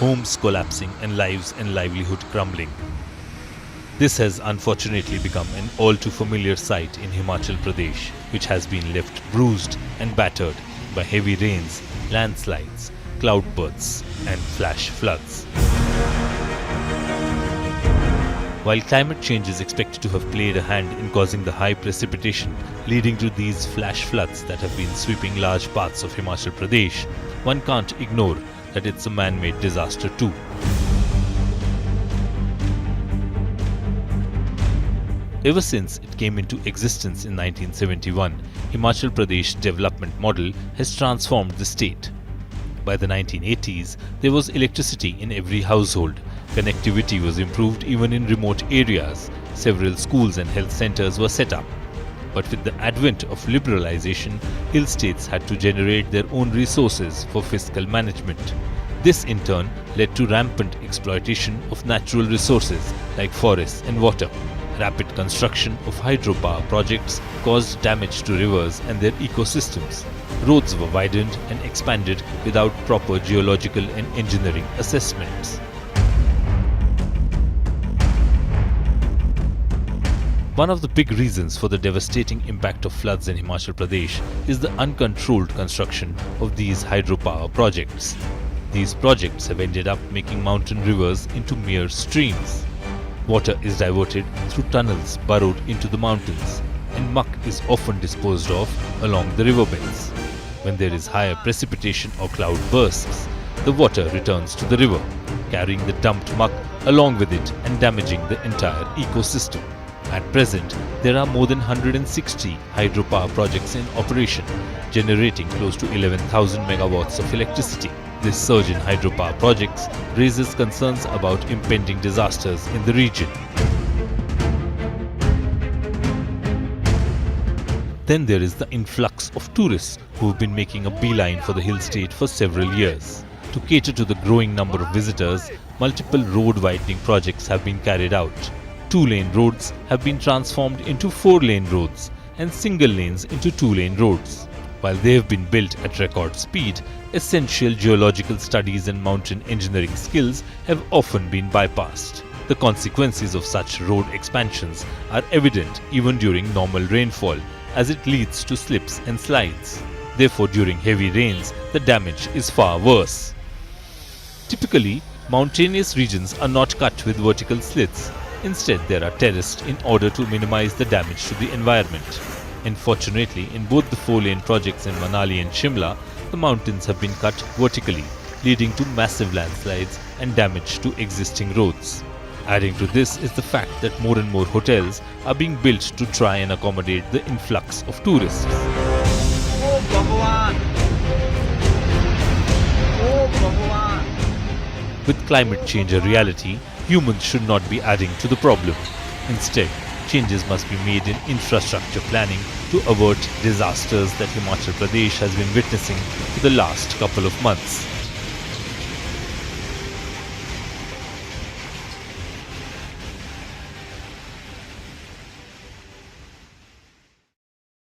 homes collapsing and lives and livelihood crumbling. This has unfortunately become an all too familiar sight in Himachal Pradesh, which has been left bruised and battered by heavy rains, landslides, cloudbursts and flash floods. While climate change is expected to have played a hand in causing the high precipitation leading to these flash floods that have been sweeping large parts of Himachal Pradesh, one can't ignore that it's a man-made disaster too. Ever since it came into existence in 1971, Himachal Pradesh development model has transformed the state. By the 1980s, there was electricity in every household. Connectivity was improved even in remote areas. Several schools and health centers were set up. But with the advent of liberalization, hill states had to generate their own resources for fiscal management. This in turn led to rampant exploitation of natural resources like forests and water. Rapid construction of hydropower projects caused damage to rivers and their ecosystems. Roads were widened and expanded without proper geological and engineering assessments. One of the big reasons for the devastating impact of floods in Himachal Pradesh is the uncontrolled construction of these hydropower projects. These projects have ended up making mountain rivers into mere streams. Water is diverted through tunnels burrowed into the mountains, and muck is often disposed of along the riverbeds. When there is higher precipitation or cloud bursts, the water returns to the river, carrying the dumped muck along with it and damaging the entire ecosystem. At present, there are more than 160 hydropower projects in operation, generating close to 11,000 megawatts of electricity. This surge in hydropower projects raises concerns about impending disasters in the region. Then there is the influx of tourists who have been making a beeline for the hill state for several years. To cater to the growing number of visitors, multiple road widening projects have been carried out. 2-lane roads have been transformed into 4-lane roads and single lanes into 2-lane roads. While they have been built at record speed, essential geological studies and mountain engineering skills have often been bypassed. The consequences of such road expansions are evident even during normal rainfall, as it leads to slips and slides. Therefore, during heavy rains, the damage is far worse. Typically, mountainous regions are not cut with vertical slits. Instead, they are terraced in order to minimize the damage to the environment. Unfortunately, in both the 4-lane projects in Manali and Shimla, the mountains have been cut vertically, leading to massive landslides and damage to existing roads. Adding to this is the fact that more and more hotels are being built to try and accommodate the influx of tourists. Oh Bhagwan! Oh Bhagwan! With climate change a reality, humans should not be adding to the problem. Instead, changes must be made in infrastructure planning to avert disasters that Himachal Pradesh has been witnessing for the last couple of months.